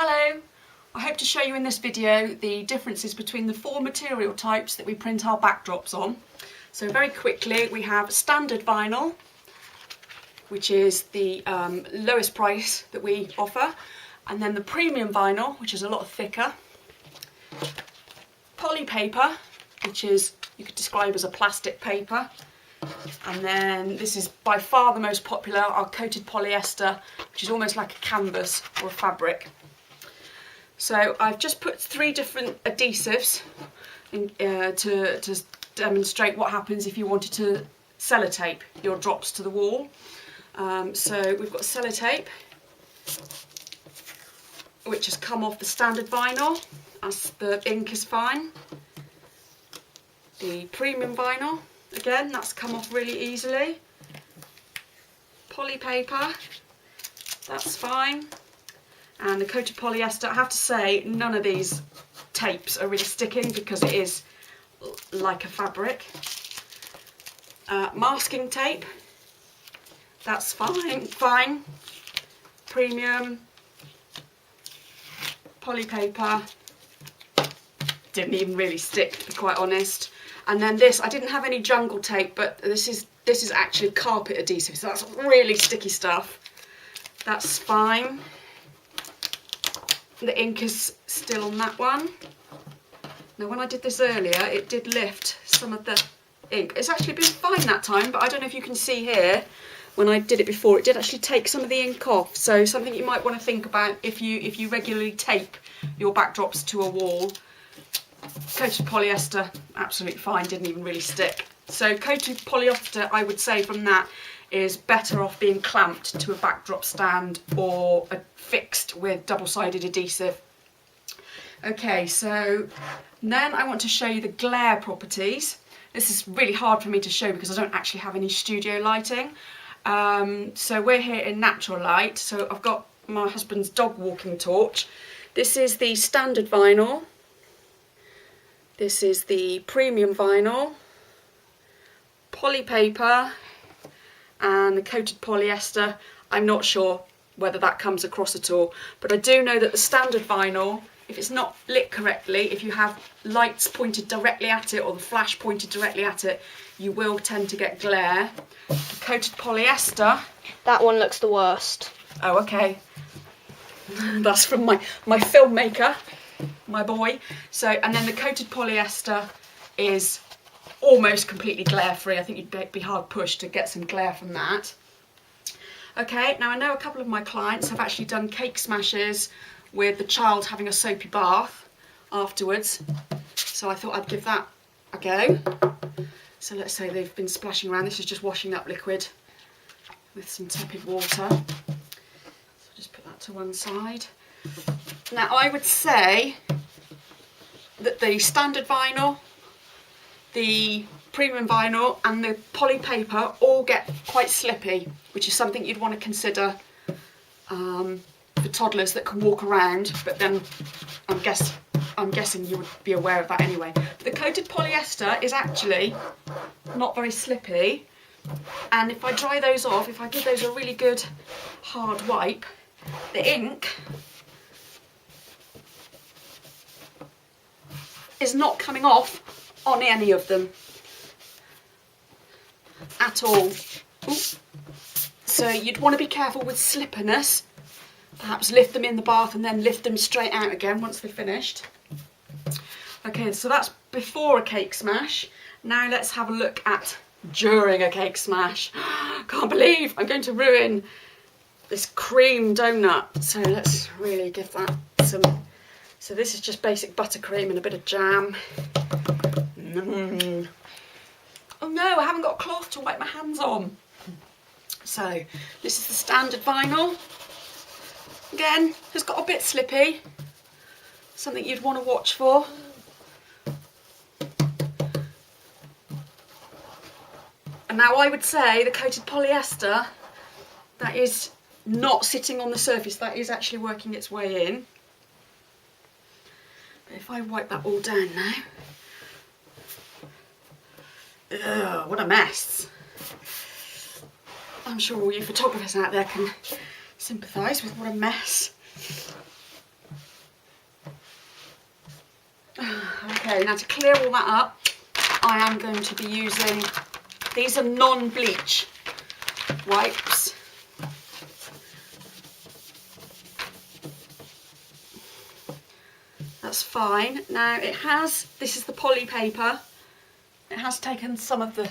Hello! I hope to show you in this video the differences between the four material types that we print our backdrops on. So very quickly, we have standard vinyl, which is the lowest price that we offer, and then the premium vinyl, which is a lot thicker, poly paper, which is, you could describe as a plastic paper, and then this is by far the most popular, our coated polyester, which is almost like a canvas or a fabric. So I've just put three different adhesives in, to demonstrate what happens if you wanted to sellotape your drops to the wall. So we've got sellotape, which has come off the standard vinyl as the ink is fine. The premium vinyl, again, that's come off really easily. Poly paper, that's fine. And the coated polyester, I have to say, none of these tapes are really sticking because it is like a fabric. Masking tape, that's fine. Premium, poly paper, didn't even really stick, to be quite honest. And then this, I didn't have any jungle tape, but this is actually carpet adhesive, so that's really sticky stuff. That's fine. The ink is still on that one. Now when I did this earlier, it did lift some of the ink. It's actually been fine that time, but I don't know if you can see here, when I did it before, it did actually take some of the ink off. So something you might want to think about if you regularly tape your backdrops to a wall. Coated polyester, absolutely fine, didn't even really stick. So coated polyester, I would say from that, is better off being clamped to a backdrop stand or fixed with double-sided adhesive. Okay, so then I want to show you the glare properties. This is really hard for me to show because I don't actually have any studio lighting. So we're here in natural light, so I've got my husband's dog walking torch. This is the standard vinyl. This is the premium vinyl, poly paper, and the coated polyester. I'm not sure whether that comes across at all, but I do know that the standard vinyl, if it's not lit correctly, if you have lights pointed directly at it or the flash pointed directly at it, you will tend to get glare. The coated polyester, that one looks the worst. Oh, okay. That's from my filmmaker, my boy. So, and then the coated polyester is almost completely glare free. I think you'd be hard pushed to get some glare from that. Okay, now I know a couple of my clients have actually done cake smashes with the child having a soapy bath afterwards, so I thought I'd give that a go. So let's say they've been splashing around. This is just washing up liquid with some tepid water. So just put that to one side. Now I would say that the standard vinyl, the premium vinyl and the poly paper all get quite slippy, which is something you'd want to consider for toddlers that can walk around, but then I'm guessing you would be aware of that anyway. The coated polyester is actually not very slippy, and if I dry those off, if I give those a really good hard wipe, the ink is not coming off on any of them at all. Ooh. So you'd want to be careful with slipperiness. Perhaps lift them in the bath and then lift them straight out again once they're finished. Okay, so that's before a cake smash. Now let's have a look at during a cake smash. Can't believe I'm going to ruin this cream donut. So let's really give that some. So this is just basic buttercream and a bit of jam. Oh no, I haven't got a cloth to wipe my hands on. So this is the standard vinyl. Again, it's got a bit slippy. Something you'd want to watch for. And now I would say the coated polyester, that is not sitting on the surface, that is actually working its way in. But if I wipe that all down now, ugh, what a mess. I'm sure all you photographers out there can sympathise with what a mess. Okay, now to clear all that up, I am going to be using, these are non-bleach wipes. That's fine. Now this is the poly paper. It has taken some of the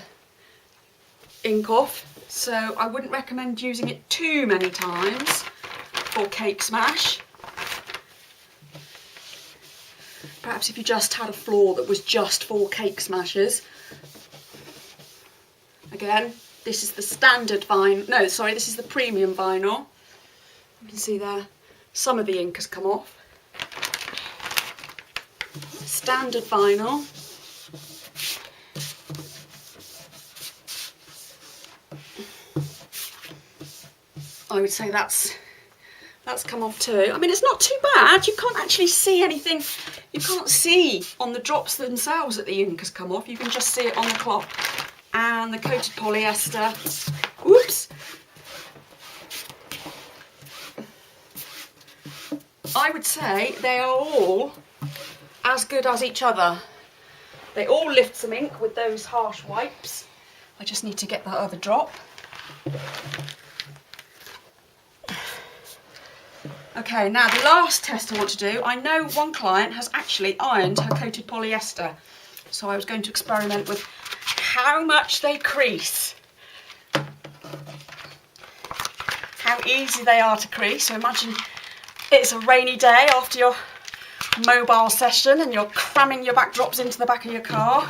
ink off, so I wouldn't recommend using it too many times for cake smash. Perhaps if you just had a floor that was just for cake smashers. Again, this is the standard vinyl. No, sorry, this is the premium vinyl. You can see there, some of the ink has come off. Standard vinyl. I would say that's come off too. I mean, it's not too bad. You can't actually see anything. You can't see on the drops themselves that the ink has come off. You can just see it on the cloth. And the coated polyester. Oops. I would say they are all as good as each other. They all lift some ink with those harsh wipes. I just need to get that other drop. Okay, now the last test I want to do, I know one client has actually ironed her coated polyester. So I was going to experiment with how much they crease. How easy they are to crease. So imagine it's a rainy day after your mobile session and you're cramming your backdrops into the back of your car.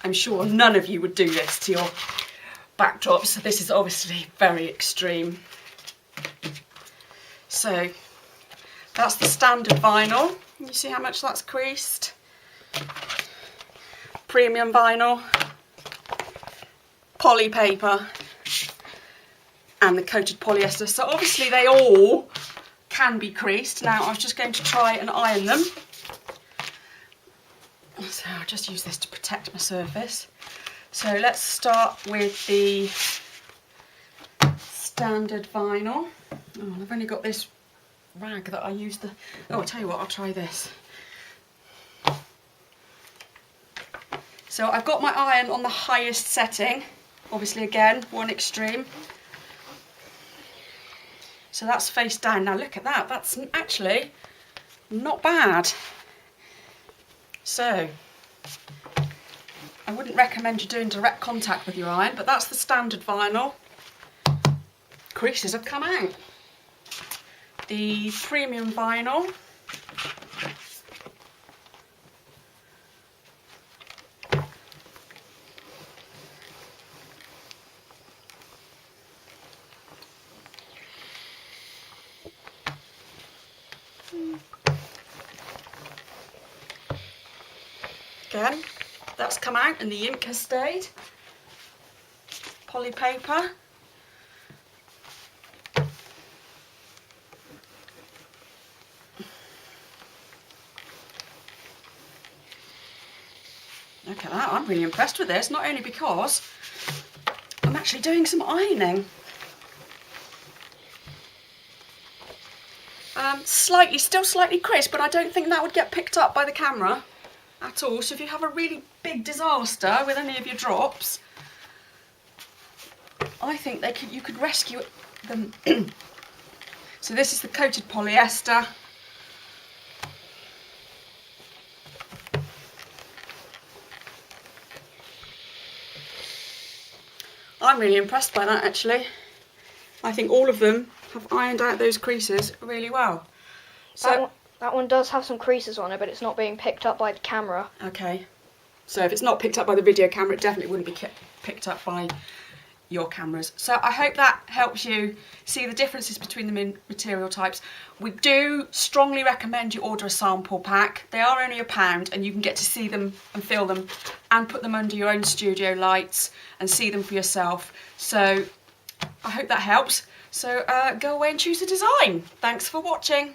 I'm sure none of you would do this to your backdrops. This is obviously very extreme. So that's the standard vinyl. You see how much that's creased? Premium vinyl, poly paper, and the coated polyester. So obviously they all can be creased. Now I was just going to try and iron them. So I'll just use this to protect my surface. So let's start with the standard vinyl. Oh, I've only got this rag that I use the... Oh, I'll tell you what, I'll try this. So I've got my iron on the highest setting. Obviously, again, one extreme. So that's face down. Now look at that. That's actually not bad. So I wouldn't recommend you doing direct contact with your iron, but that's the standard vinyl. Creases have come out. The premium vinyl. Again, that's come out and the ink has stayed. Poly paper. Look at that, I'm really impressed with this, not only because I'm actually doing some ironing. Still slightly crisp, but I don't think that would get picked up by the camera at all. So if you have a really big disaster with any of your drops, I think you could rescue them. So this is the coated polyester. I'm really impressed by that actually. I think all of them have ironed out those creases really well. So that one does have some creases on it, but it's not being picked up by the camera. Okay. So if it's not picked up by the video camera, it definitely wouldn't be picked up by your cameras. So I hope that helps you see the differences between the material types. We do strongly recommend you order a sample pack. They are only £1 and you can get to see them and feel them and put them under your own studio lights and see them for yourself. So I hope that helps. So go away and choose a design. Thanks for watching.